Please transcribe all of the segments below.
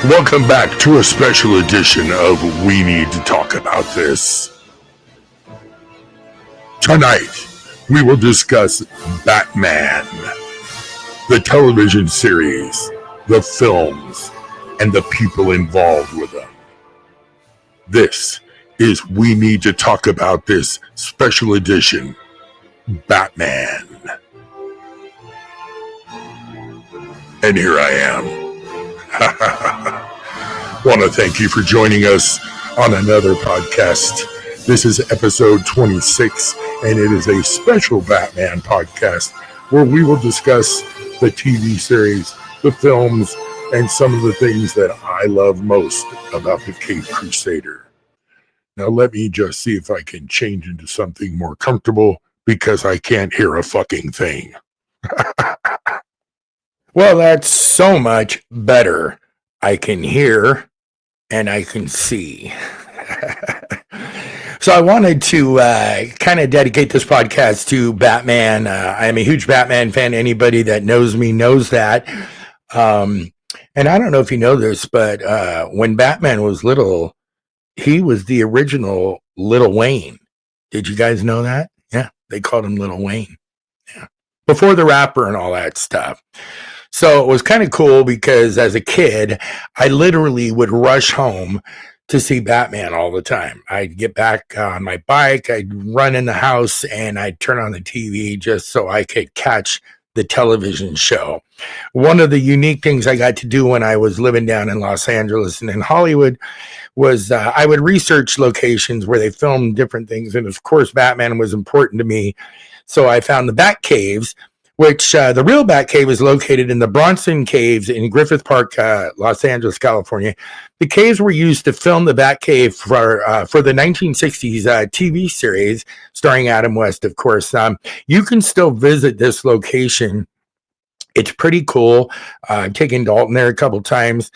Welcome back to a special edition of We Need to Talk About This. Tonight, we will discuss Batman, the television series, the films, and the people involved with them. This is We Need to Talk About This special edition, Batman. And here I am. Want to thank you for joining us on another podcast. This is episode 26, and it is a special Batman podcast where we will discuss the TV series, the films, and some of the things that I love most about the Caped Crusader. Now let me just see if I can change into something more comfortable because I can't hear a fucking thing. Well, that's so much better. I can hear and I can see. So I wanted to kind of dedicate this podcast to Batman. I'm a huge Batman fan. Anybody that knows me knows that. And I don't know if you know this, but when Batman was little, he was the original Little Wayne. Did you guys know that? Yeah, they called him Little Wayne. Yeah, before the rapper and all that stuff. So it was kind of cool because as a kid, I literally would rush home to see Batman all the time. I'd get back on my bike, I'd run in the house, and I'd turn on the TV just so I could catch the television show. One of the unique things I got to do when I was living down in Los Angeles and in Hollywood was I would research locations where they filmed different things. And of course, Batman was important to me. So I found the Bat Caves, which the real Batcave is located in the Bronson Caves in Griffith Park, Los Angeles, California. The caves were used to film the Batcave for the 1960s TV series starring Adam West, of course. You can still visit this location. It's pretty cool. I've taken Dalton there a couple times.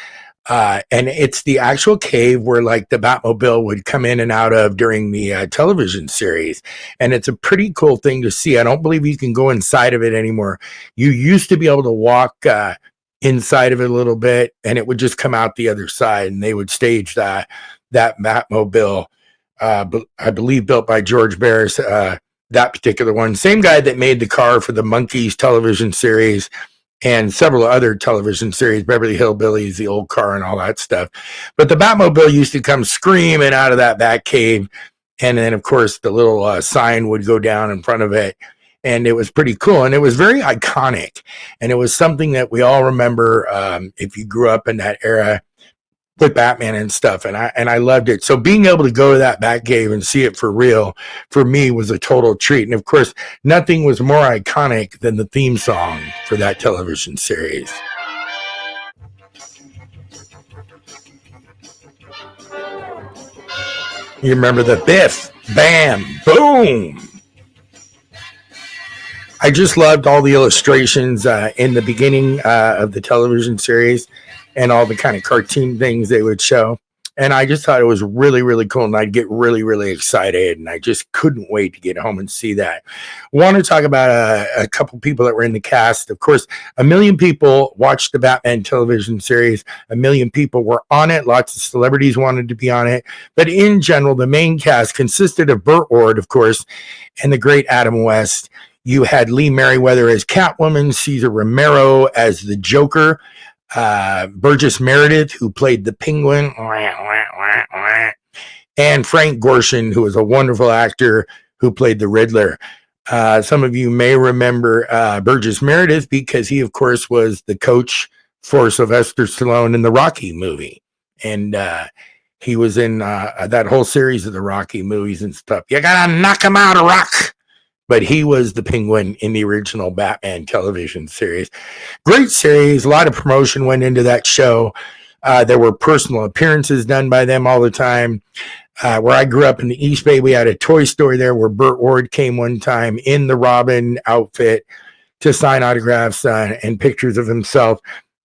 And it's the actual cave where like the Batmobile would come in and out of during the television series. And it's a pretty cool thing to see. I don't believe you can go inside of it anymore. You used to be able to walk inside of it a little bit and it would just come out the other side and they would stage that Batmobile, I believe built by George Barris, that particular one. Same guy that made the car for the Monkees television series and several other television series, Beverly Hillbillies, the old car and all that stuff. But the Batmobile used to come screaming out of that Batcave. And then, of course, the little sign would go down in front of it. And it was pretty cool. And it was very iconic. And it was something that we all remember if you grew up in that era with Batman and stuff. And I loved it. So being able to go to that Batcave and see it for real, for me, was a total treat. And of course, nothing was more iconic than the theme song for that television series. You remember the biff, bam, boom. I just loved all the illustrations in the beginning of the television series and all the kind of cartoon things they would show. And I just thought it was really, really cool. And I'd get really, really excited. And I just couldn't wait to get home and see that. I want to talk about a couple people that were in the cast. Of course, 1 million people watched the Batman television series. 1 million people were on it. Lots of celebrities wanted to be on it. But in general, the main cast consisted of Burt Ward, of course, and the great Adam West. You had Lee Merriweather as Catwoman, Cesar Romero as the Joker, Burgess Meredith, who played the Penguin, and Frank Gorshin, who was a wonderful actor who played the Riddler. Some of you may remember Burgess Meredith because he, of course, was the coach for Sylvester Stallone in the Rocky movie. And he was in that whole series of the Rocky movies and stuff. You gotta knock him out of rock. But he was the Penguin in the original Batman television series. Great series. A lot of promotion went into that show. There were personal appearances done by them all the time. Where I grew up in the East Bay, we had a toy store there where Burt Ward came one time in the Robin outfit to sign autographs and pictures of himself.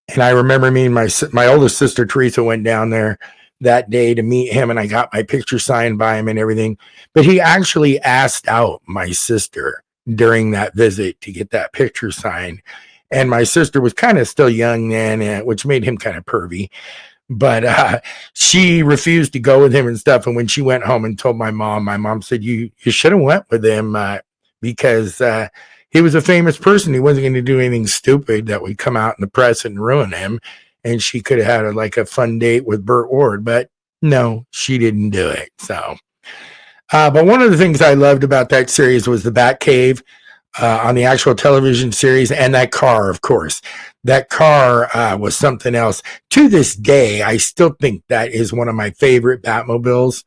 And I remember me and my oldest sister, Teresa, went down there that day to meet him, and I got my picture signed by him and everything. But he actually asked out my sister during that visit to get that picture signed. And my sister was kind of still young then, which made him kind of pervy. but she refused to go with him and stuff. And when she went home and told my mom said, you should have went with him because he was a famous person. He wasn't going to do anything stupid that would come out in the press and ruin him. And she could have had like a fun date with Burt Ward, but no, she didn't do it. So, but one of the things I loved about that series was the Batcave on the actual television series, and that car, of course. That car was something else. To this day, I still think that is one of my favorite Batmobiles.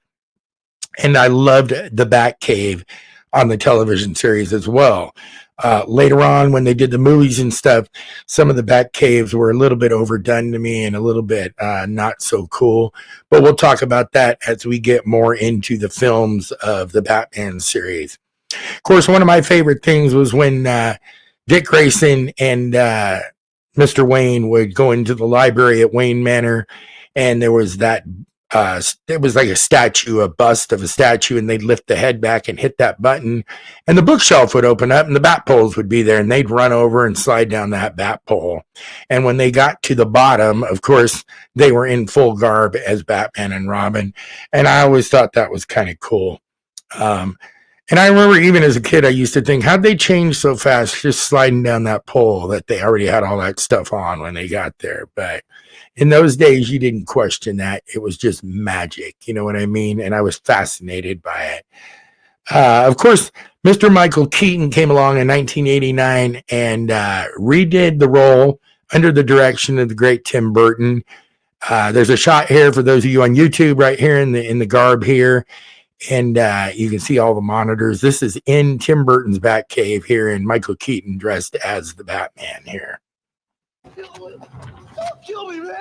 And I loved the Batcave on the television series as well. Later on, when they did the movies and stuff, some of the Batcaves were a little bit overdone to me and a little bit not so cool. But we'll talk about that as we get more into the films of the Batman series. Of course, one of my favorite things was when Dick Grayson and Mr. Wayne would go into the library at Wayne Manor, and there was that, it was like a statue, a bust of a statue, and they'd lift the head back and hit that button, and the bookshelf would open up, and the bat poles would be there, and they'd run over and slide down that bat pole. And when they got to the bottom, of course, they were in full garb as Batman and Robin, and I always thought that was kind of cool. And I remember even as a kid, I used to think, how'd they change so fast just sliding down that pole that they already had all that stuff on when they got there? But in those days, you didn't question that. It was just magic. You know what I mean? And I was fascinated by it. Of course, Mr. Michael Keaton came along in 1989 and redid the role under the direction of the great Tim Burton. There's a shot here for those of you on YouTube right here in the garb here. And you can see all the monitors. This is in Tim Burton's Batcave here, and Michael Keaton dressed as the Batman here. Don't kill me, man!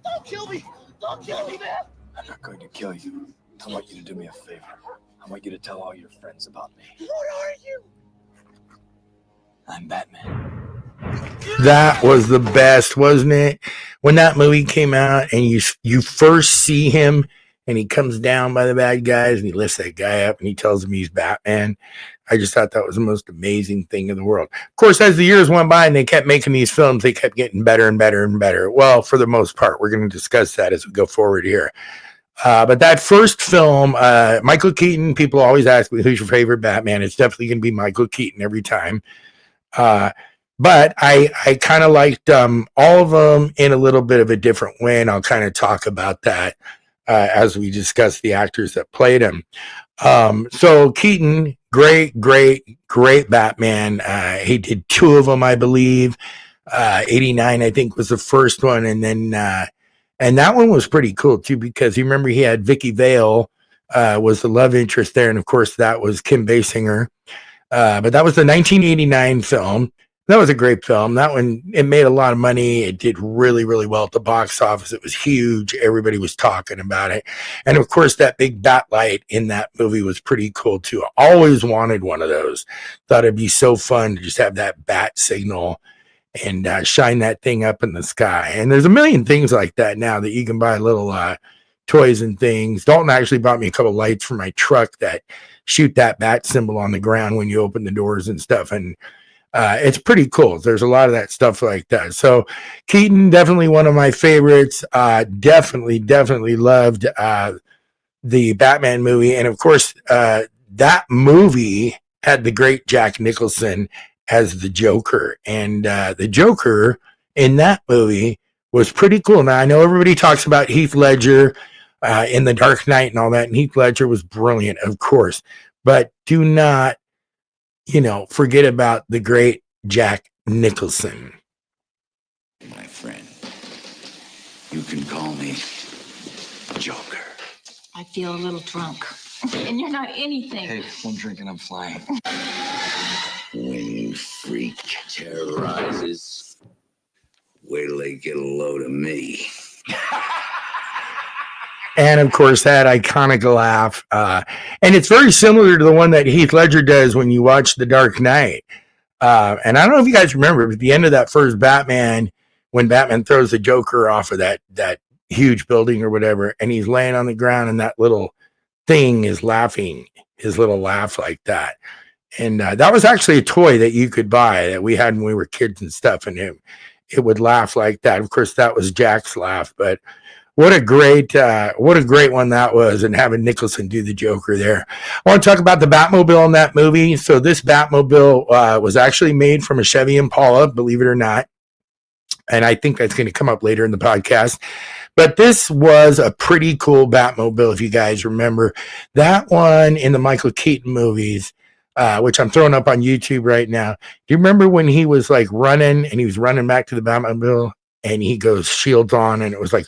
Don't kill me! Don't kill me, man! I'm not going to kill you. I want you to do me a favor. I want you to tell all your friends about me. What are you? I'm Batman. That was the best, wasn't it? When that movie came out and you first see him, and he comes down by the bad guys and he lifts that guy up and he tells him he's Batman. I just thought that was the most amazing thing in the world. Of course, as the years went by and they kept making these films, they kept getting better and better and better. Well, for the most part, we're going to discuss that as we go forward here. But that first film, Michael Keaton, people always ask me, who's your favorite Batman? It's definitely going to be Michael Keaton every time. But I kind of liked all of them in a little bit of a different way, and I'll kind of talk about that as we discuss the actors that played him. So Keaton, great Batman. He did two of them, I believe. 89, I think, was the first one. And then, and that one was pretty cool too, because you remember he had Vicky Vale, was the love interest there. And of course that was Kim Basinger. But that was the 1989 film. That was a great film. That one, it made a lot of money. It did really, really well at the box office. It was huge. Everybody was talking about it. And of course, that big bat light in that movie was pretty cool too. I always wanted one of those. Thought it'd be so fun to just have that bat signal and shine that thing up in the sky. And there's a million things like that now that you can buy little toys and things. Dalton actually bought me a couple lights for my truck that shoot that bat symbol on the ground when you open the doors and stuff. And it's pretty cool. There's a lot of that stuff like that. So Keaton, definitely one of my favorites. Definitely loved the Batman movie. And of course, that movie had the great Jack Nicholson as the Joker. And the Joker in that movie was pretty cool. Now, I know everybody talks about Heath Ledger in The Dark Knight and all that. And Heath Ledger was brilliant, of course. But do not, forget about the great Jack Nicholson. My friend, you can call me Joker. I feel a little drunk. And you're not anything. Hey, one drink and I'm flying. When freak terrorizes, wait till they get a load of me. And of course, that iconic laugh. And it's very similar to the one that Heath Ledger does when you watch The Dark Knight. And I don't know if you guys remember, but at the end of that first Batman, when Batman throws the Joker off of that huge building or whatever, and he's laying on the ground and that little thing is laughing, his little laugh like that. And that was actually a toy that you could buy that we had when we were kids and stuff. And it would laugh like that. Of course, that was Jack's laugh, but what a great one that was, and having Nicholson do the Joker there. I want to talk about the Batmobile in that movie. So this Batmobile was actually made from a Chevy Impala, believe it or not. And I think that's going to come up later in the podcast. But this was a pretty cool Batmobile, if you guys remember. That one in the Michael Keaton movies, which I'm throwing up on YouTube right now. Do you remember when he was like running and he was running back to the Batmobile and he goes shields on and it was like,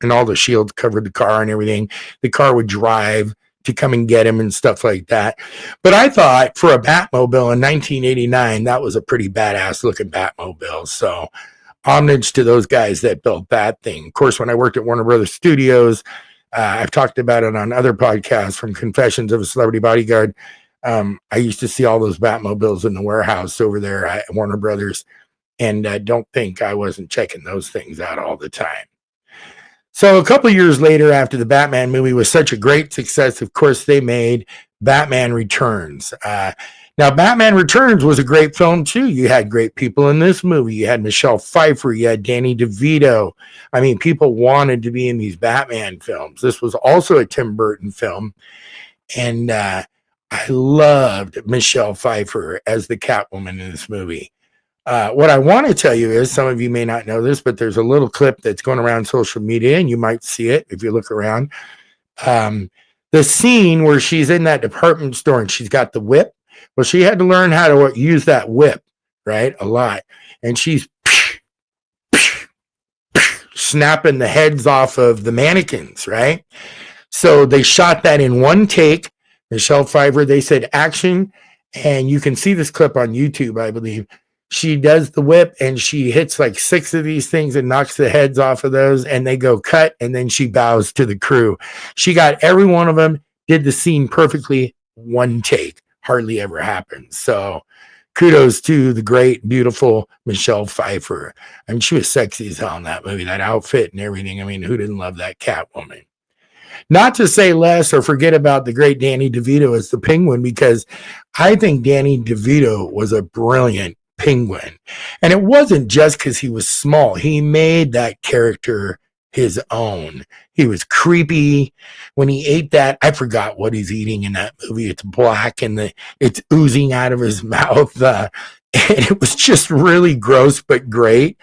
and all the shields covered the car and everything. The car would drive to come and get him and stuff like that. But I thought for a Batmobile in 1989, that was a pretty badass looking Batmobile. So homage to those guys that built that thing. Of course, when I worked at Warner Brothers Studios, I've talked about it on other podcasts, from Confessions of a Celebrity Bodyguard. I used to see all those Batmobiles in the warehouse over there at Warner Brothers, and don't think I wasn't checking those things out all the time. So a couple of years later, after the Batman movie was such a great success, of course, they made Batman Returns. Now, Batman Returns was a great film, too. You had great people in this movie. You had Michelle Pfeiffer. You had Danny DeVito. I mean, people wanted to be in these Batman films. This was also a Tim Burton film. And I loved Michelle Pfeiffer as the Catwoman in this movie. What I want to tell you is, some of you may not know this, but there's a little clip that's going around social media, and you might see it if you look around. The scene where she's in that department store and she's got the whip. Well, she had to learn how to use that whip, right? A lot. And she's snapping the heads off of the mannequins, right? So they shot that in one take. Michelle Pfeiffer, they said action. And you can see this clip on YouTube, I believe. She does the whip and she hits like 6 of these things and knocks the heads off of those, and they go cut, and then she bows to the crew. She got every one of them, did the scene perfectly, one take. Hardly ever happens. So kudos to the great, beautiful Michelle Pfeiffer. I mean, she was sexy as hell in that movie, that outfit and everything. I mean, who didn't love that Catwoman? Not to say less or forget about the great Danny DeVito as the Penguin, because I think Danny DeVito was a brilliant Penguin. And it wasn't just because he was small. He made that character his own. He was creepy. When he ate that, I forgot what he's eating in that movie. It's black and it's oozing out of his mouth. And it was just really gross, but great.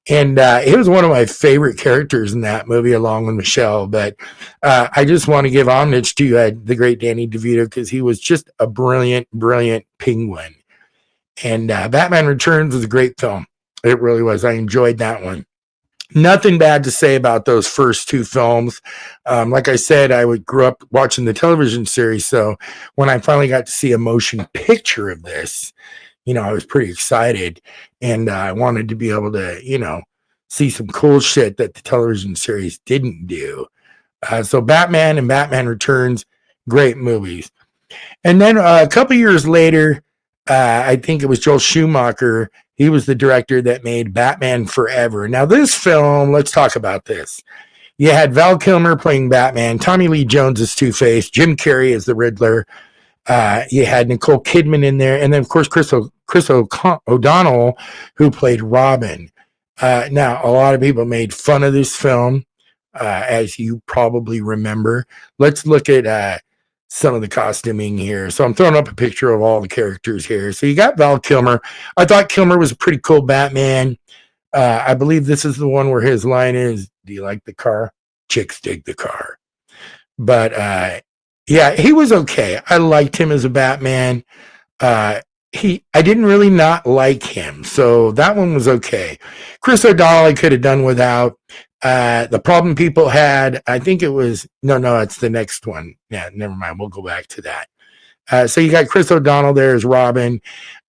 And he was one of my favorite characters in that movie, along with Michelle. But I just want to give homage to the great Danny DeVito, because he was just a brilliant, brilliant Penguin. And Batman Returns was a great film. It really was. I enjoyed that one. Nothing bad to say about those first 2 films. Like I said, I grew up watching the television series. So when I finally got to see a motion picture of this, I was pretty excited. And I wanted to be able to, see some cool shit that the television series didn't do. So Batman and Batman Returns, great movies. And then a couple years later, I think it was Joel Schumacher. He was the director that made Batman Forever. Now, this film, let's talk about this. You had Val Kilmer playing Batman, Tommy Lee Jones as Two-Face, Jim Carrey as the Riddler. You had Nicole Kidman in there, and then, of course, Chris O'Donnell, who played Robin. Now, a lot of people made fun of this film, as you probably remember. Let's look at some of the costuming here. So I'm throwing up a picture of all the characters here. So you got Val Kilmer. I thought Kilmer was a pretty cool Batman. I believe this is the one where his line is, "Do you like the car? Chicks dig the car." But yeah, he was okay. I liked him as a Batman. I didn't really not like him. So that one was okay. Chris O'Donnell I could have done without. The problem people had, I think it was, no, it's the next one. Yeah, never mind. We'll go back to that. So you got Chris O'Donnell there as Robin.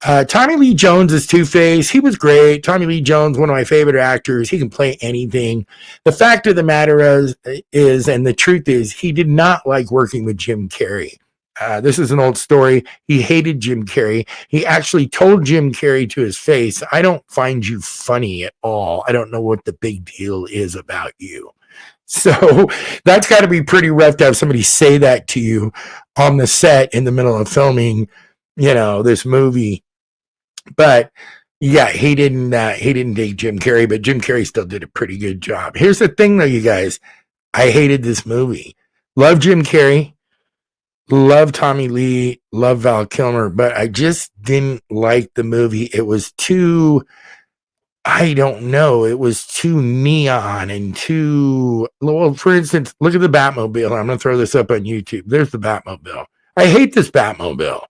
Tommy Lee Jones as Two-Face. He was great. Tommy Lee Jones, one of my favorite actors. He can play anything. The fact of the matter is, and the truth is, he did not like working with Jim Carrey. This is an old story. He hated Jim Carrey. He actually told Jim Carrey to his face, "I don't find you funny at all. I don't know what the big deal is about you." So that's got to be pretty rough to have somebody say that to you on the set in the middle of filming, this movie. But Yeah, he didn't dig Jim Carrey, but Jim Carrey still did a pretty good job. Here's the thing though, you guys. I hated this movie. Love Jim Carrey, love Tommy Lee, love Val Kilmer, but I just didn't like the movie. It was too, I don't know, it was too neon and too, well, for instance, look at the Batmobile. I'm going to throw this up on YouTube. There's the Batmobile. I hate this Batmobile.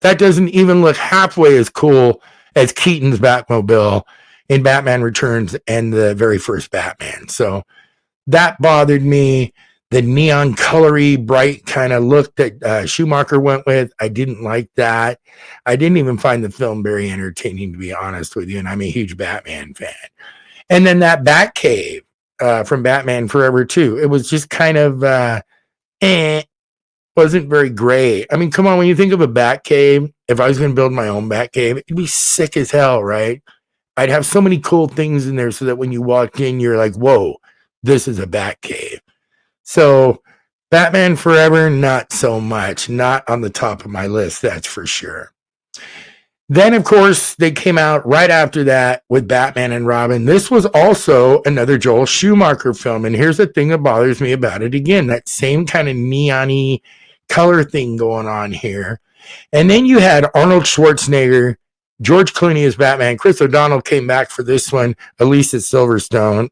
That doesn't even look halfway as cool as Keaton's Batmobile in Batman Returns and the very first Batman. So that bothered me. The neon colory, bright kind of look that Schumacher went with, I didn't like that. I didn't even find the film very entertaining, to be honest with you. And I'm a huge Batman fan. And then that Batcave from Batman Forever 2, it was just kind of wasn't very great. I mean, come on, when you think of a Batcave, if I was going to build my own Batcave, it'd be sick as hell, right? I'd have so many cool things in there so that when you walk in, you're like, whoa, this is a Batcave. So Batman Forever, not so much. Not on the top of my list, that's for sure. Then, of course, they came out right after that with Batman and Robin. This was also another Joel Schumacher film. And here's the thing that bothers me about it again, that same kind of neon-y color thing going on here. And then you had Arnold Schwarzenegger, George Clooney as Batman. Chris O'Donnell came back for this one. Alicia Silverstone,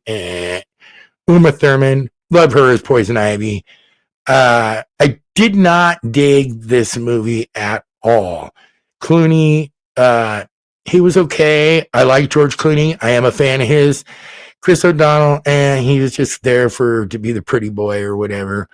Uma Thurman. Love her as Poison Ivy. I did not dig this movie at all. Clooney, he was okay. I like George Clooney. I am a fan of his. Chris O'Donnell, he was just there to be the pretty boy or whatever.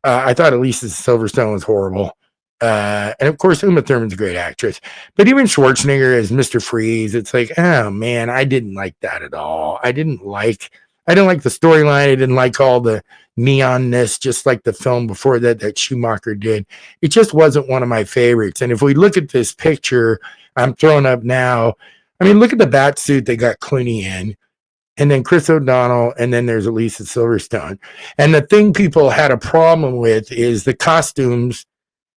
I thought Alicia Silverstone was horrible. And of course, Uma Thurman's a great actress. But even Schwarzenegger as Mr. Freeze, it's like, oh man, I didn't like that at all. I didn't like the storyline. I didn't like all the neonness, just like the film before that Schumacher did. It just wasn't one of my favorites. And if we look at this picture I'm throwing up now, I mean, look at the bat suit they got Clooney in, and then Chris O'Donnell, and then there's Alicia Silverstone. And the thing people had a problem with is the costumes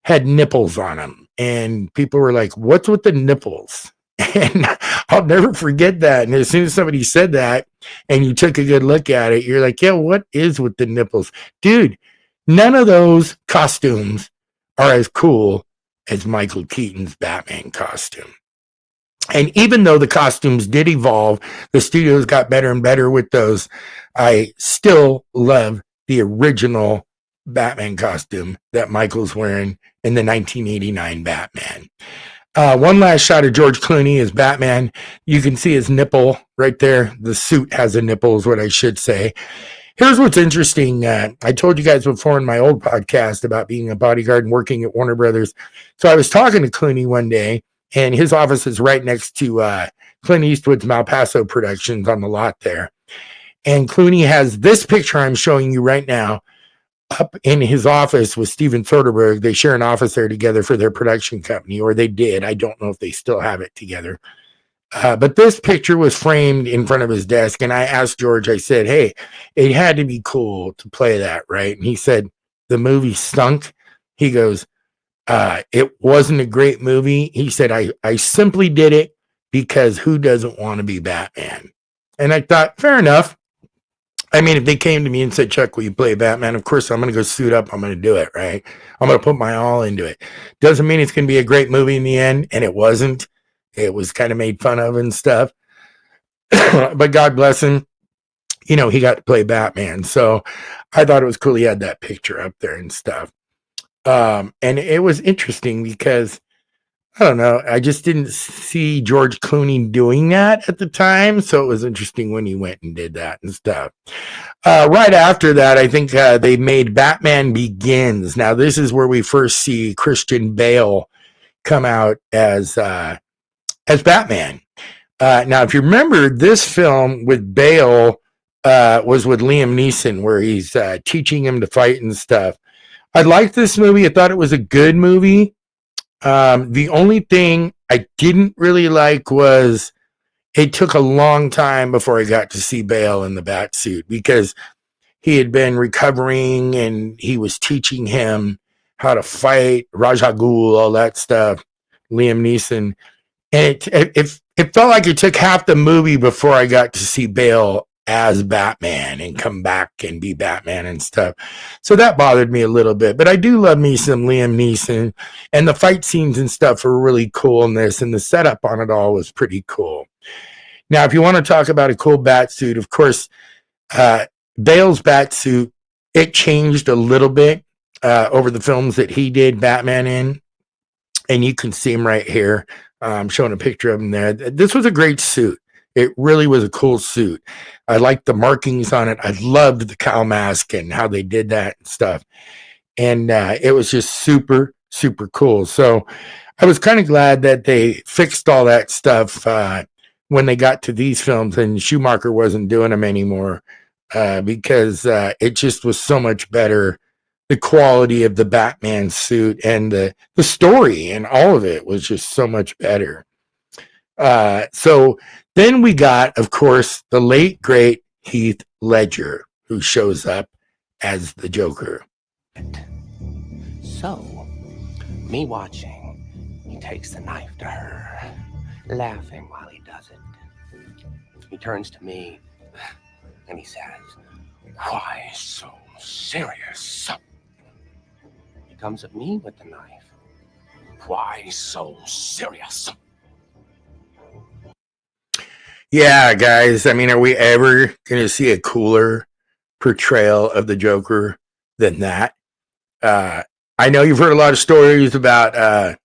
had nipples on them. And people were like, what's with the nipples? And I'll never forget that. And as soon as somebody said that and you took a good look at it, you're like, yeah, what is with the nipples? Dude, none of those costumes are as cool as Michael Keaton's Batman costume. And even though the costumes did evolve, the studios got better and better with those, I still love the original Batman costume that Michael's wearing in the 1989 Batman. One last shot of George Clooney as Batman. You can see his nipple right there. The suit has a nipple is what I should say. Here's what's interesting. I told you guys before in my old podcast about being a bodyguard and working at Warner Brothers. So I was talking to Clooney one day, and his office is right next to Clint Eastwood's Malpaso Productions on the lot there. And Clooney has this picture I'm showing you right now up in his office with Steven Soderbergh. They share an office there together for their production company, or they did. I don't know if they still have it together. But this picture was framed in front of his desk, and I asked George, I said, hey, it had to be cool to play that, right? And he said, the movie stunk. He goes, it wasn't a great movie. He said, I simply did it because who doesn't want to be Batman? And I thought, fair enough. I mean, if they came to me and said, Chuck, will you play Batman? Of course, I'm going to go suit up. I'm going to do it, right? I'm going to put my all into it. Doesn't mean it's going to be a great movie in the end, and it wasn't. It was kind of made fun of and stuff. But God bless him. You know, he got to play Batman. So I thought it was cool he had that picture up there and stuff. And it was interesting because, I don't know, I just didn't see George Clooney doing that at the time. So it was interesting when he went and did that and stuff. Right after that, I think they made Batman Begins. Now, this is where we first see Christian Bale come out as Batman. Now, if you remember, this film with Bale was with Liam Neeson, where he's teaching him to fight and stuff. I liked this movie. I thought it was a good movie. The only thing I didn't really like was it took a long time before I got to see Bale in the bat suit, because he had been recovering and he was teaching him how to fight, Ra's al Ghul, all that stuff, Liam Neeson. And it felt like it took half the movie before I got to see Bale as Batman and come back and be Batman and stuff. So that bothered me a little bit. But I do love me some Liam Neeson, and the fight scenes and stuff were really cool in this, and the setup on it all was pretty cool. Now, if you want to talk about a cool bat suit, of course, Bale's bat suit, it changed a little bit over the films that he did Batman in. And you can see him right here. I'm showing a picture of him there. This was a great suit. It really was a cool suit. I liked the markings on it. I loved the cow mask and how they did that and stuff. And it was just super, super cool. So I was kind of glad that they fixed all that stuff when they got to these films and Schumacher wasn't doing them anymore because it just was so much better. The quality of the Batman suit and the story and all of it was just so much better. So then we got, of course, the late, great Heath Ledger, who shows up as the Joker. So, me watching, he takes the knife to her, laughing while he does it. He turns to me and he says, "Why so serious?" He comes at me with the knife. "Why so serious?" Yeah, guys. I mean, are we ever going to see a cooler portrayal of the Joker than that? I know you've heard a lot of stories about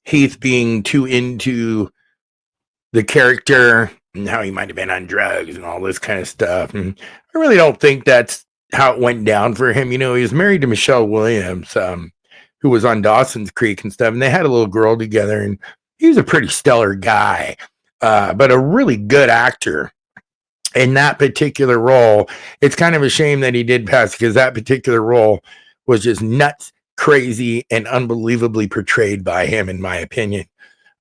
Heath being too into the character and how he might have been on drugs and all this kind of stuff. And I really don't think that's how it went down for him. You know, he was married to Michelle Williams, who was on Dawson's Creek and stuff. And they had a little girl together, and he was a pretty stellar guy. But a really good actor in that particular role. It's kind of a shame that he did pass because that particular role was just nuts, crazy, and unbelievably portrayed by him, in my opinion.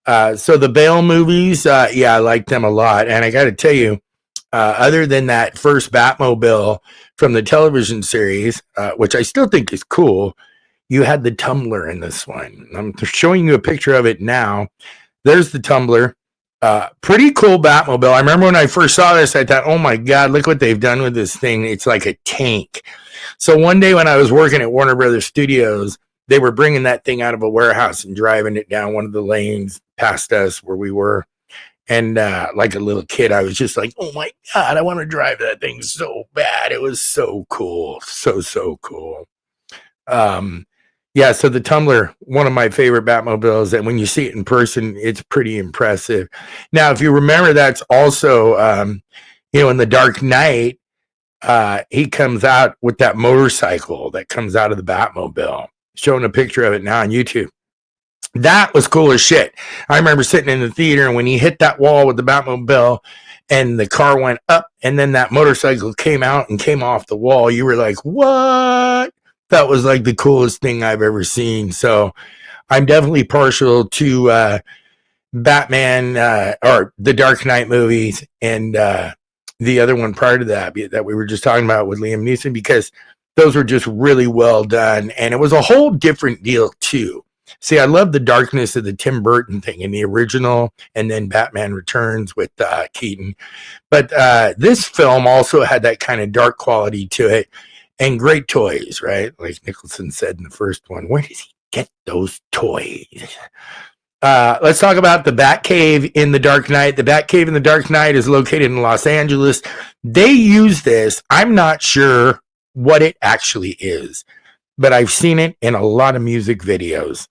So the Bale movies, yeah, I like them a lot. And I got to tell you, other than that first Batmobile from the television series, which I still think is cool, you had the Tumbler in this one. I'm showing you a picture of it now. There's the Tumbler. Pretty cool Batmobile. I remember when I first saw this, I thought, oh my God, look what they've done with this thing. It's like a tank. So one day when I was working at Warner Brothers Studios, they were bringing that thing out of a warehouse and driving it down one of the lanes past us where we were. And like a little kid, I was just like, oh my God, I want to drive that thing so bad. It was so cool. So cool. Yeah, so the Tumbler, one of my favorite Batmobiles, and when you see it in person, it's pretty impressive. Now, if you remember, that's also, in The Dark Knight, he comes out with that motorcycle that comes out of the Batmobile. Showing a picture of it now on YouTube. That was cool as shit. I remember sitting in the theater, and when he hit that wall with the Batmobile, and the car went up, and then that motorcycle came out and came off the wall, you were like, what? That was like the coolest thing I've ever seen. So I'm definitely partial to Batman or the Dark Knight movies and the other one prior to that we were just talking about with Liam Neeson, because those were just really well done. And it was a whole different deal too. See, I love the darkness of the Tim Burton thing in the original and then Batman Returns with Keaton. But this film also had that kind of dark quality to it. And great toys, right? Like Nicholson said in the first one, where does he get those toys? Let's talk about the Batcave in The Dark Knight. The Batcave in The Dark Knight is located in Los Angeles. They use this. I'm not sure what it actually is, but I've seen it in a lot of music videos.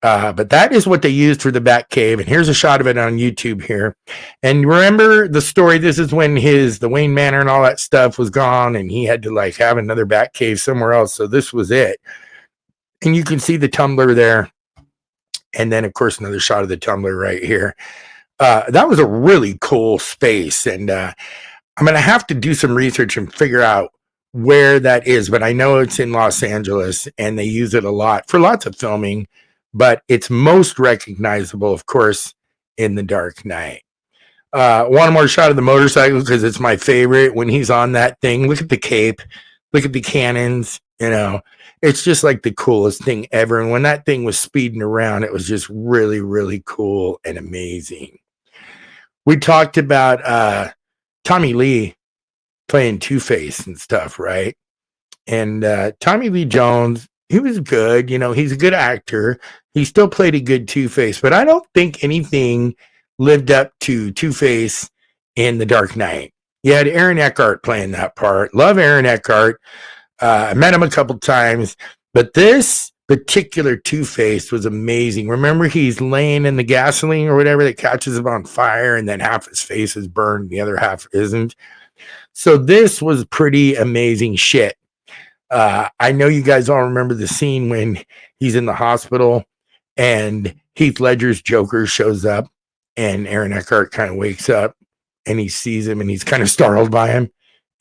But that is what they used for the Batcave. And here's a shot of it on YouTube here. And remember the story, this is when the Wayne Manor and all that stuff was gone, and he had to like have another Batcave somewhere else. So this was it. And you can see the Tumbler there. And then, of course, another shot of the Tumbler right here. That was a really cool space. And I'm going to have to do some research and figure out where that is. But I know it's in Los Angeles, and they use it a lot for lots of filming. But it's most recognizable, of course, in The Dark Knight. One more shot of the motorcycle because it's my favorite when he's on that thing. Look at the cape. Look at the cannons You know, it's just like the coolest thing ever. And when that thing was speeding around, it was just really, really cool and amazing. We talked about Tommy Lee playing Two-Face and stuff, right? And Tommy Lee Jones, he was good. You know, he's a good actor. He still played a good Two-Face, but I don't think anything lived up to Two-Face in The Dark Knight. You had Aaron Eckhart playing that part. Love Aaron Eckhart. I met him a couple times, but this particular Two-Face was amazing. Remember, he's laying in the gasoline or whatever that catches him on fire, and then half his face is burned, the other half isn't. So this was pretty amazing shit. I know you guys all remember the scene when he's in the hospital and Heath Ledger's Joker shows up, and Aaron Eckhart kind of wakes up and he sees him and he's kind of startled by him.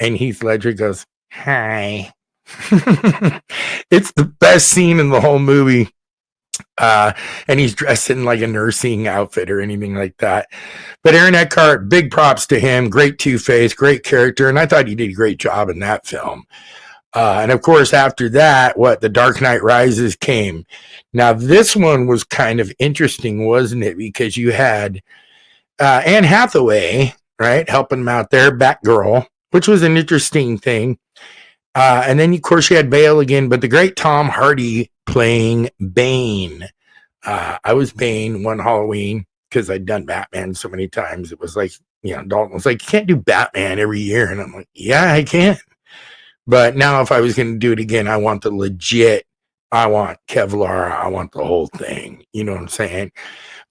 And Heath Ledger goes, "Hi." It's the best scene in the whole movie. And he's dressed in like a nursing outfit or anything like that. But Aaron Eckhart, big props to him. Great Two-Face, great character. And I thought he did a great job in that film. And of course, after that, The Dark Knight Rises came. Now, this one was kind of interesting, wasn't it? Because you had Anne Hathaway, right, helping him out there, Batgirl, which was an interesting thing. And then, of course, you had Bale again, but the great Tom Hardy playing Bane. I was Bane one Halloween because I'd done Batman so many times. It was like, you know, Dalton was like, "You can't do Batman every year." And I'm like, "Yeah, I can." But now if I was going to do it again, I want the legit, I want Kevlar, I want the whole thing. You know what I'm saying?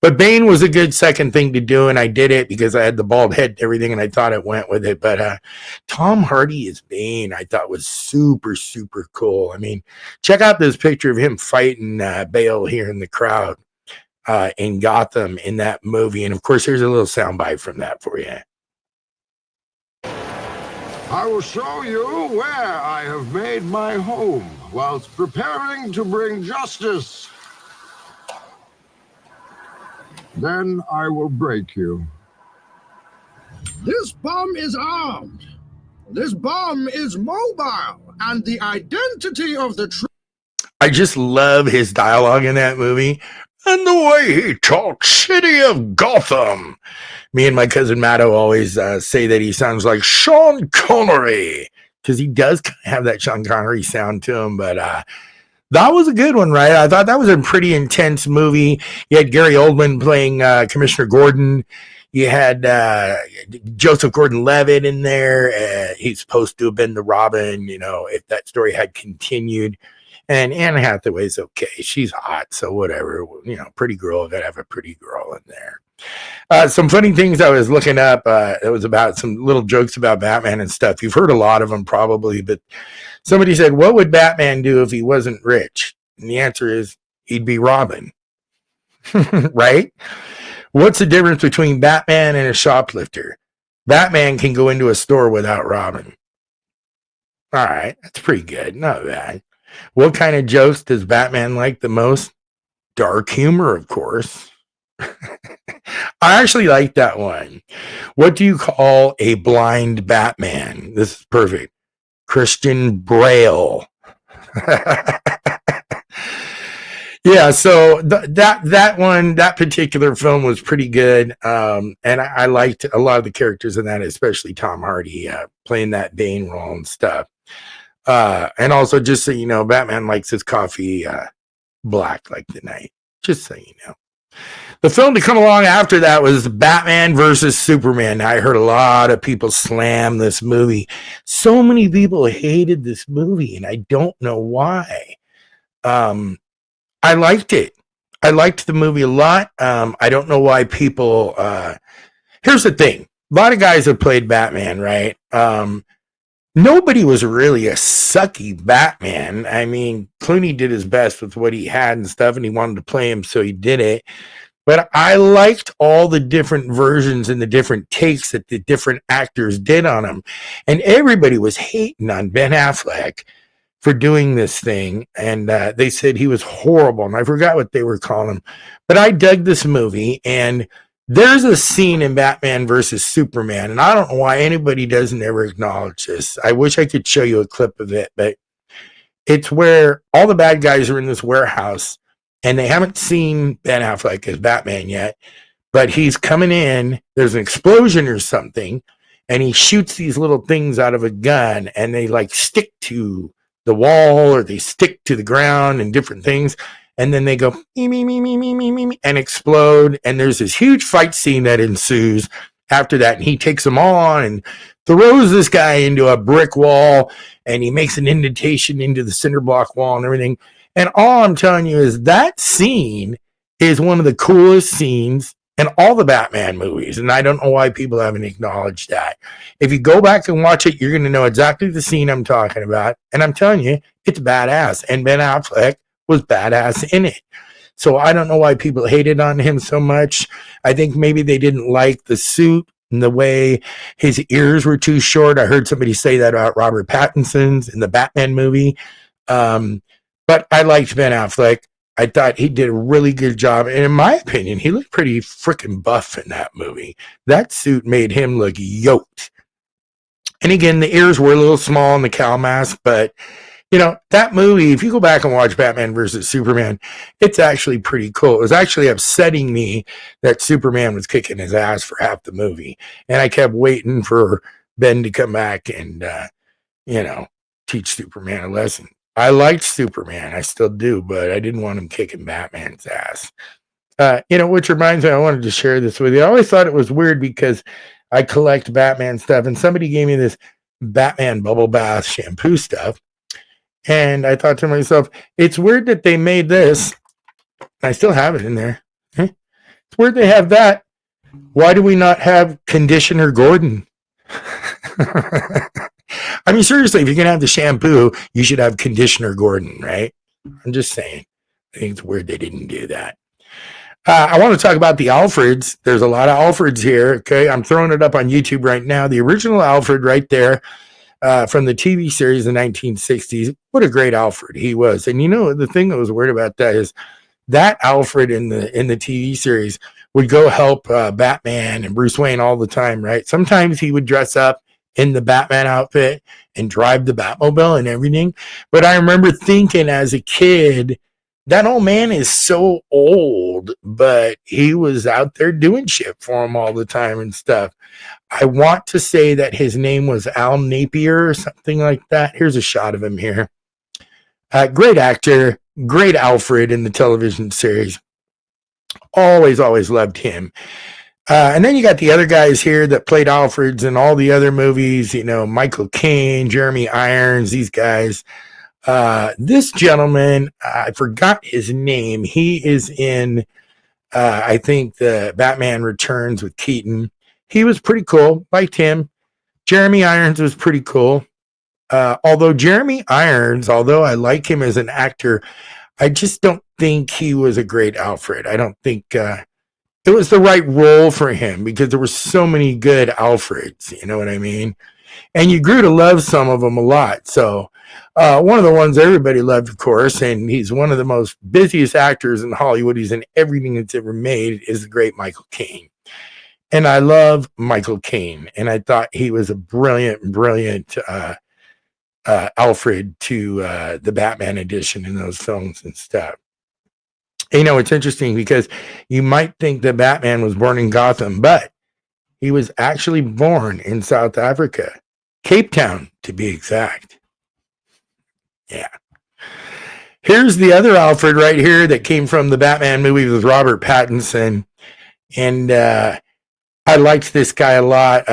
But Bane was a good second thing to do, and I did it because I had the bald head and everything, and I thought it went with it. But Tom Hardy as Bane, I thought was super, super cool. I mean, check out this picture of him fighting Bale here in the crowd in Gotham in that movie. And, of course, here's a little soundbite from that for you. I will show you where I have made my home whilst preparing to bring justice. Then I will break you. This bomb is armed. This bomb is mobile. And the identity of the I just love his dialogue in that movie and the way he talks City of Gotham. Me and my cousin Matto always say that he sounds like Sean Connery because he does kind of have that Sean Connery sound to him. But that was a good one, right? I thought that was a pretty intense movie. You had Gary Oldman playing Commissioner Gordon. You had Joseph Gordon-Levitt in there. He's supposed to have been the Robin, you know, if that story had continued. And Anne Hathaway's okay. She's hot, so whatever. You know, pretty girl. Got to have a pretty girl in there. Some funny things I was looking up. It was about some little jokes about Batman and stuff. You've heard a lot of them probably, but somebody said, "What would Batman do if he wasn't rich?" And the answer is, he'd be Robin. Right? What's the difference between Batman and a shoplifter? Batman can go into a store without Robin. All right, that's pretty good. Not bad. What kind of jokes does Batman like the most? Dark humor, of course. I actually like that one. What do you call a blind Batman? This is perfect. Christian Braille. Yeah, so that particular film was pretty good. And I liked a lot of the characters in that, especially Tom Hardy playing that Bane role and stuff. And also, just so you know, Batman likes his coffee black like the night. Just so you know. The film to come along after that was Batman versus Superman. Now, I heard a lot of people slam this movie. So many people hated this movie, and I don't know why. I liked it. I liked the movie a lot. I don't know why people... here's the thing. A lot of guys have played Batman, right? Nobody was really a sucky Batman. I mean, Clooney did his best with what he had and stuff, and he wanted to play him, so he did it. But I liked all the different versions and the different takes that the different actors did on him. And everybody was hating on Ben Affleck for doing this thing. And they said he was horrible. And I forgot what they were calling him. But I dug this movie. And there's a scene in Batman versus Superman. And I don't know why anybody doesn't ever acknowledge this. I wish I could show you a clip of it. But It's where all the bad guys are in this warehouse and they haven't seen Ben Affleck as Batman yet, but he's coming in. There's an explosion or something, and he shoots these little things out of a gun, and they like stick to the wall or they stick to the ground and different things. And then they go me, and explode. And there's this huge fight scene that ensues after that. And he takes them all on and throws this guy into a brick wall, and he makes an indentation into the cinder block wall and everything. And all I'm telling you is that scene is one of the coolest scenes in all the Batman movies. And I don't know why people haven't acknowledged that. If you go back and watch it, you're going to know exactly the scene I'm talking about. And I'm telling you, it's badass. And Ben Affleck was badass in it. So I don't know why people hated on him so much. I think maybe they didn't like the suit and the way his ears were too short. I heard somebody say that about Robert Pattinson's in the Batman movie. But I liked Ben Affleck. I thought he did a really good job. And in my opinion, he looked pretty freaking buff in that movie. That suit made him look yoked. And again, the ears were a little small in the cowl mask, but you know, that movie, if you go back and watch Batman versus Superman, it's actually pretty cool. It was actually upsetting me that Superman was kicking his ass for half the movie. And I kept waiting for Ben to come back and, teach Superman a lesson. I liked Superman. I still do, but I didn't want him kicking Batman's ass. Which reminds me, I wanted to share this with you. I always thought it was weird because I collect Batman stuff, and somebody gave me this Batman bubble bath shampoo stuff. And I thought to myself, it's weird that they made this. I still have it in there. It's weird they have that. Why do we not have Conditioner Gordon? I mean, seriously, if you're going to have the shampoo, you should have Conditioner Gordon, right? I'm just saying. I think it's weird they didn't do that. I want to talk about the Alfreds. There's a lot of Alfreds here. Okay, I'm throwing it up on YouTube right now. The original Alfred right there. From the TV series in the 1960s. What a great Alfred he was. And the thing that was weird about that is that Alfred in the TV series would go help Batman and Bruce Wayne all the time, right? Sometimes he would dress up in the Batman outfit and drive the Batmobile and everything. But I remember thinking as a kid, that old man is so old, but he was out there doing shit for him all the time and stuff. I want to say that his name was Al Napier or something like that. Here's a shot of him here. Great actor, great Alfred in the television series. Always loved him. And then you got the other guys here that played Alfreds in all the other movies, Michael Caine, Jeremy Irons, these guys. This gentleman, I forgot his name. He is in, I think, the Batman Returns with Keaton. He was pretty cool. Liked him. Jeremy Irons was pretty cool. Although I like him as an actor, I just don't think he was a great Alfred. I don't think it was the right role for him because there were so many good Alfreds. You know what I mean? And you grew to love some of them a lot. So one of the ones everybody loved, of course, and he's one of the most busiest actors in Hollywood. He's in everything that's ever made, is the great Michael Caine. And I love Michael Caine, and I thought he was a brilliant Alfred to the Batman edition in those films and stuff. It's interesting because you might think that Batman was born in Gotham, but he was actually born in South Africa, Cape Town to be exact. Yeah. Here's the other Alfred right here that came from the Batman movie with Robert Pattinson, and I liked this guy a lot.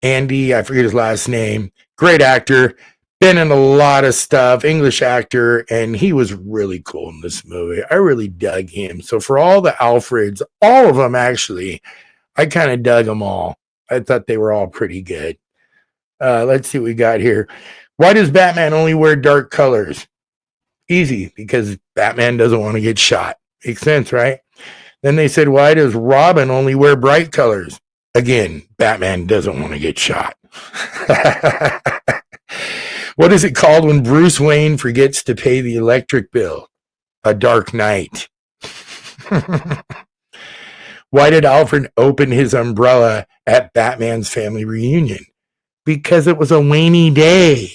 Andy, I forget his last name. Great actor. Been in a lot of stuff. English actor. And he was really cool in this movie. I really dug him. So for all the Alfreds, all of them actually, I kind of dug them all. I thought they were all pretty good. Let's see what we got here. Why does Batman only wear dark colors? Easy, because Batman doesn't want to get shot. Makes sense, right? Then they said, why does Robin only wear bright colors? Again, Batman doesn't want to get shot. What is it called when Bruce Wayne forgets to pay the electric bill? A dark night. Why did Alfred open his umbrella at Batman's family reunion? Because it was a rainy day.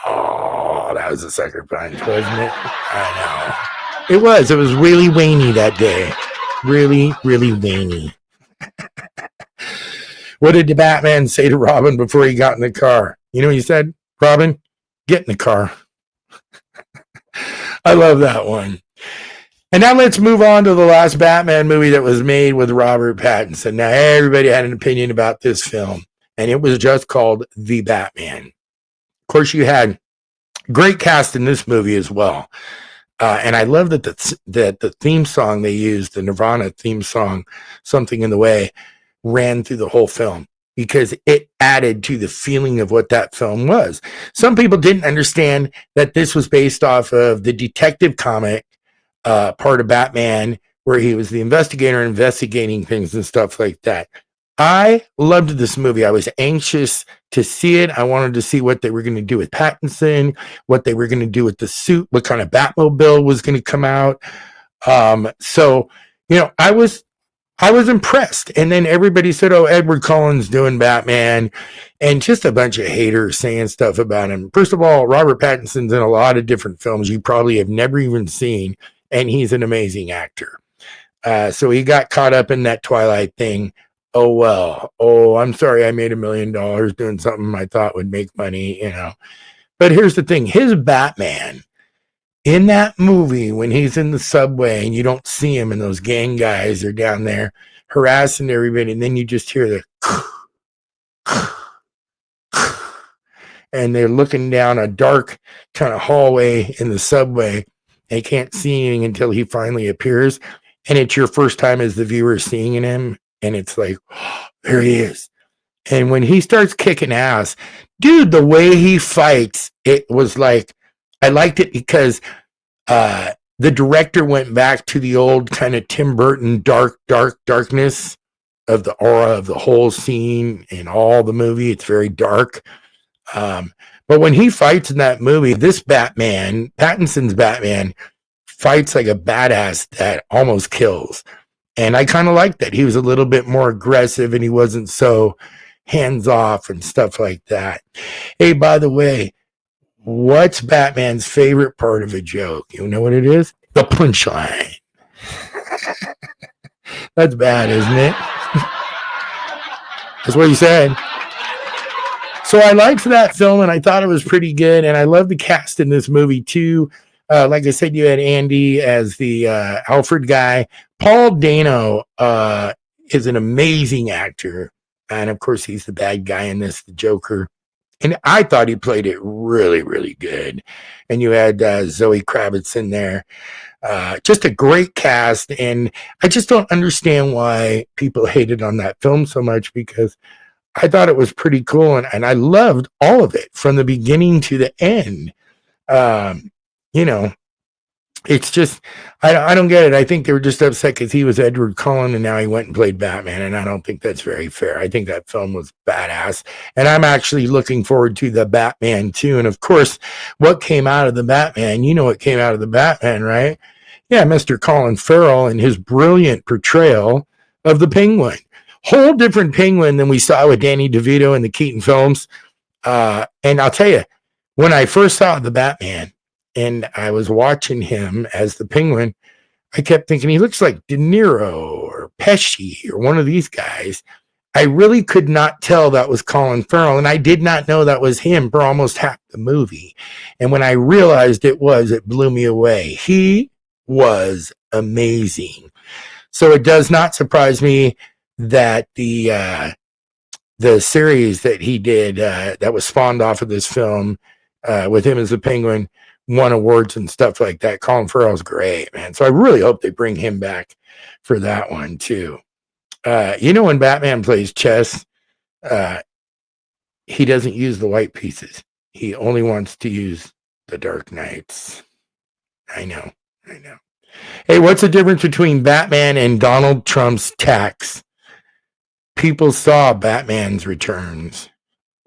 Oh, Oh, that was a sucker punch, wasn't it? I know. It was. It was really Wayne that day. Really, really Wayne. What did the Batman say to Robin before he got in the car? You know what he said? Robin, get in the car. I love that one. And now let's move on to the last Batman movie that was made with Robert Pattinson. Now, everybody had an opinion about this film, and it was just called The Batman. Of course, you had great cast in this movie as well. And I love that the theme song they used, the Nirvana theme song, Something in the Way, ran through the whole film because it added to the feeling of what that film was. Some people didn't understand that this was based off of the detective comic part of Batman, where he was the investigator investigating things and stuff like that. I loved this movie. I was anxious to see it. I wanted to see what they were going to do with Pattinson, what they were going to do with the suit, what kind of Batmobile was going to come out. So, you know, I was impressed. And then everybody said, oh, Edward Cullen's doing Batman, and just a bunch of haters saying stuff about him. First of all, Robert Pattinson's in a lot of different films you probably have never even seen, and he's an amazing actor. So he got caught up in that Twilight thing. Oh, well. Oh, I'm sorry I made $1 million doing something I thought would make money, you know. But here's the thing. His Batman in that movie, when he's in the subway and you don't see him and those gang guys are down there harassing everybody, and then you just hear the and they're looking down a dark kind of hallway in the subway. They can't see anything until he finally appears. And it's your first time as the viewer seeing him. And it's like, oh, there he is. And when he starts kicking ass, dude, the way he fights, it was like, I liked it because the director went back to the old kind of Tim Burton darkness of the aura of the whole scene in all the movie. It's very dark. But when he fights in that movie, this Batman, Pattinson's Batman, fights like a badass that almost kills. And I kind of liked that. He was a little bit more aggressive and he wasn't so hands off and stuff like that. Hey, by the way, what's Batman's favorite part of a joke? You know what it is? The punchline. That's bad, isn't it? That's what he said. So I liked that film and I thought it was pretty good. And I love the cast in this movie too. Like I said, you had Andy as the Alfred guy. Paul Dano is an amazing actor. And of course, he's the bad guy in this, the Joker. And I thought he played it really, really good. And you had Zoe Kravitz in there. Just a great cast. And I just don't understand why people hated on that film so much, because I thought it was pretty cool. And I loved all of it from the beginning to the end. You know, it's just, I don't get it. I think they were just upset because he was Edward Cullen and now he went and played Batman. And I don't think that's very fair. I think that film was badass. And I'm actually looking forward to the Batman too. And of course, what came out of the Batman, you know what came out of the Batman, right? Yeah, Mr. Colin Farrell and his brilliant portrayal of the Penguin. Whole different Penguin than we saw with Danny DeVito in the Keaton films. And I'll tell you, when I first saw the Batman, and I was watching him as the Penguin, I kept thinking he looks like De Niro or Pesci or one of these guys. I really could not tell that was Colin Farrell, and I did not know that was him for almost half the movie. And when I realized it blew me away. He was amazing. So it does not surprise me that the series that he did that was spawned off of this film with him as the Penguin won awards and stuff like that. Colin Farrell's great, man. So I really hope they bring him back for that one too. You know, when Batman plays chess, he doesn't use the white pieces. He only wants to use the dark knights. I know. Hey, what's the difference between Batman and Donald Trump's tax? People saw Batman's returns.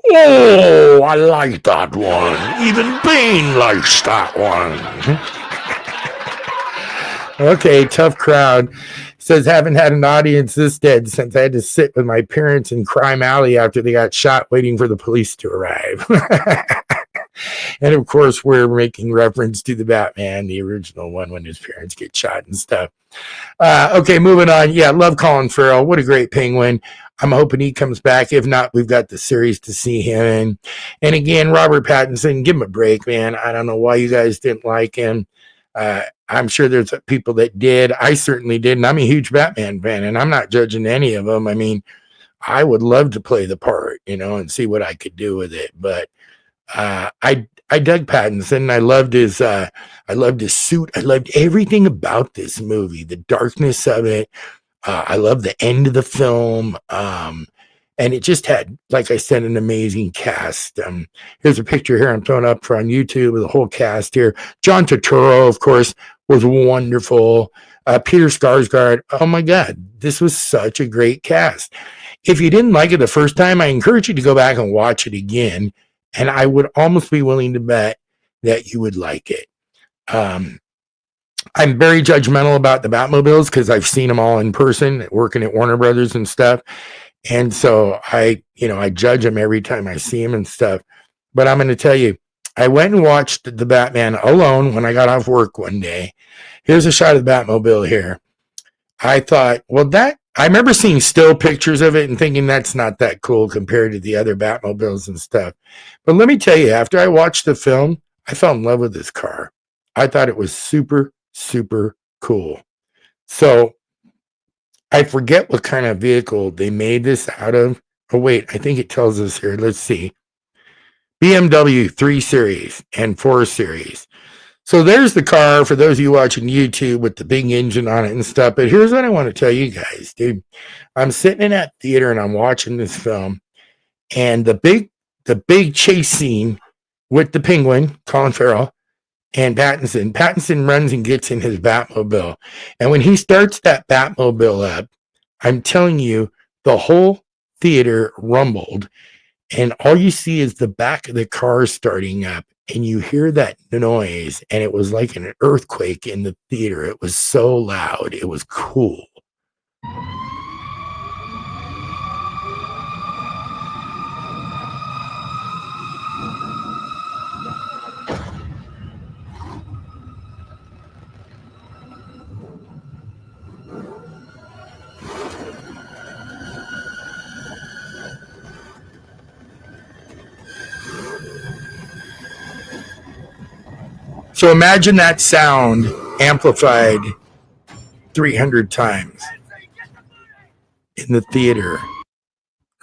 Oh, I like that one. Even Bane likes that one. Okay, tough crowd. Says, haven't had an audience this dead since I had to sit with my parents in Crime Alley after they got shot waiting for the police to arrive. And of course, we're making reference to the Batman, the original one, when his parents get shot and stuff. Okay, moving on. Yeah, love Colin Farrell. What a great Penguin. I'm hoping he comes back. If not, we've got the series to see him in. And again, Robert Pattinson, give him a break, man. I don't know why you guys didn't like him. I'm sure there's people that did. I certainly did. And I'm a huge Batman fan, and I'm not judging any of them. I mean, I would love to play the part, and see what I could do with it. But I dug Pattinson. I loved his suit. I loved everything about this movie, the darkness of it. I love the end of the film. And it just had, like I said, an amazing cast. Here's a picture here I'm throwing up on YouTube with the whole cast here. John Turturro, of course, was wonderful. Peter Skarsgård. Oh my God, this was such a great cast. If you didn't like it the first time, I encourage you to go back and watch it again. And I would almost be willing to bet that you would like it. I'm very judgmental about the Batmobiles because I've seen them all in person, working at Warner Brothers and stuff. And so I judge them every time I see them and stuff. But I'm going to tell you, I went and watched the Batman alone when I got off work one day. Here's a shot of the Batmobile here. I thought, I remember seeing still pictures of it and thinking that's not that cool compared to the other Batmobiles and stuff. But let me tell you, after I watched the film, I fell in love with this car. I thought it was super, super cool. So I forget what kind of vehicle they made this out of. Oh, wait, I think it tells us here. Let's see. BMW 3 Series and 4 Series. So there's the car for those of you watching YouTube with the big engine on it and stuff. But here's what I want to tell you guys, dude. I'm sitting in that theater and I'm watching this film. And the big chase scene with the Penguin, Colin Farrell, and Pattinson runs and gets in his Batmobile. And when he starts that Batmobile up, I'm telling you, the whole theater rumbled. And all you see is the back of the car starting up. And you hear that noise. And it was like an earthquake in the theater. It was so loud. It was cool. So imagine that sound amplified 300 times in the theater,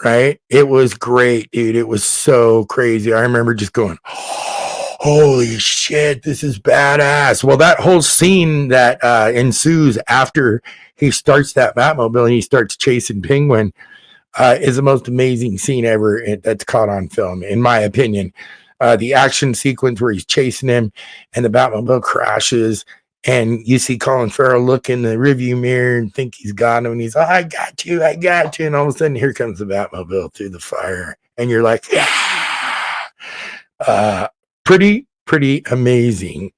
right? It was great, dude. It was so crazy. I remember just going, holy shit, this is badass. Well, that whole scene that ensues after he starts that Batmobile and he starts chasing Penguin is the most amazing scene ever that's caught on film, in my opinion. The action sequence where he's chasing him and the Batmobile crashes and you see Colin Farrell look in the rearview mirror and think he's got him and he's like, I got you. And all of a sudden here comes the Batmobile through the fire and you're like, yeah, pretty amazing.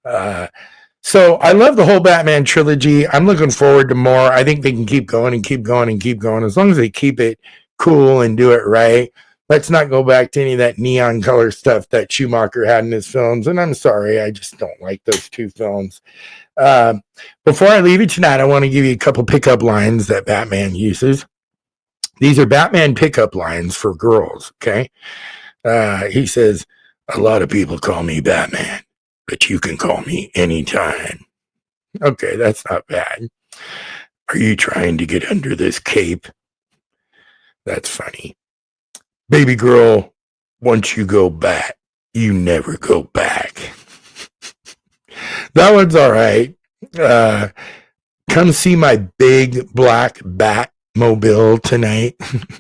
So I love the whole Batman trilogy. I'm looking forward to more. I think they can keep going as long as they keep it cool and do it right. Let's not go back to any of that neon color stuff that Schumacher had in his films. And I'm sorry, I just don't like those two films. Before I leave you tonight, I want to give you a couple pickup lines that Batman uses. These are Batman pickup lines for girls, okay? He says, a lot of people call me Batman, but you can call me anytime. Okay, that's not bad. Are you trying to get under this cape? That's funny. Baby girl, once you go back, you never go back. That one's all right. Come see my big black Batmobile tonight.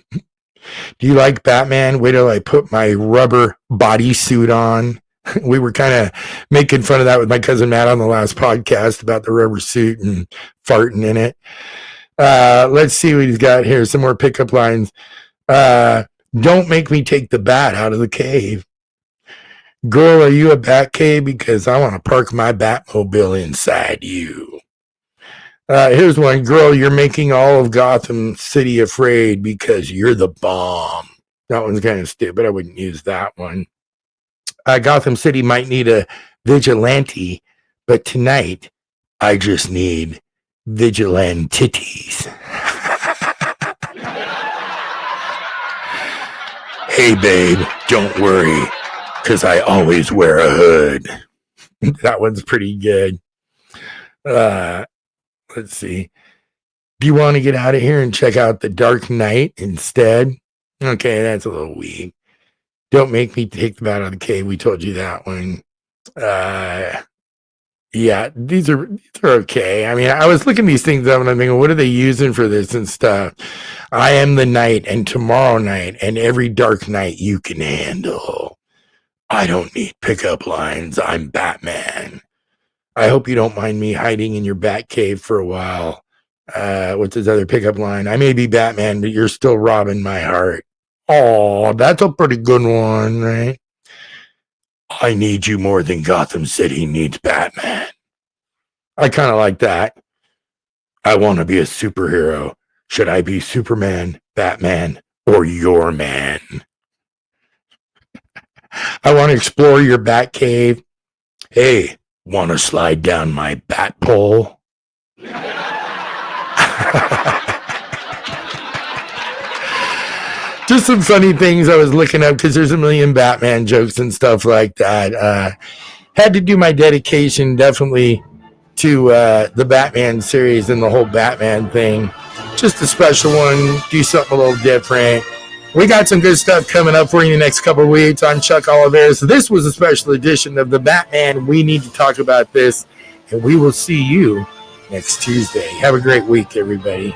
Do you like Batman? Wait till I put my rubber bodysuit on. We were kind of making fun of that with my cousin Matt on the last podcast about the rubber suit and farting in it. Let's see what he's got here. Some more pickup lines. Don't make me take the bat out of the cave. Girl, are you a bat cave? Because I want to park my Batmobile inside you. Here's one. Girl, you're making all of Gotham City afraid because you're the bomb. That one's kind of stupid. I wouldn't use that one. Gotham City might need a vigilante, but tonight I just need vigilantities. Hey, babe, don't worry, because I always wear a hood. That one's pretty good. Let's see. Do you want to get out of here and check out The Dark Knight instead? Okay, that's a little weak. Don't make me take the bat out of the cave. We told you that one. Yeah, these are okay. I mean, I was looking these things up and I'm thinking, what are they using for this and stuff? I am the night and tomorrow night and every dark night you can handle. I don't need pickup lines. I'm Batman. I hope you don't mind me hiding in your bat cave for a while. What's his other pickup line? I may be Batman, but you're still robbing my heart. Oh, that's a pretty good one, right? I need you more than Gotham City needs Batman. I kind of like that. I want to be a superhero. Should I be Superman, Batman, or your man? I want to explore your bat cave. Hey, want to slide down my bat pole? Just some funny things I was looking up because there's a million Batman jokes and stuff like that. Had to do my dedication definitely to the Batman series and the whole Batman thing. Just a special one. Do something a little different. We got some good stuff coming up for you in the next couple of weeks. I'm Chuck Oliveris. So this was a special edition of the Batman. We need to talk about this, and we will see you next Tuesday. Have a great week, everybody.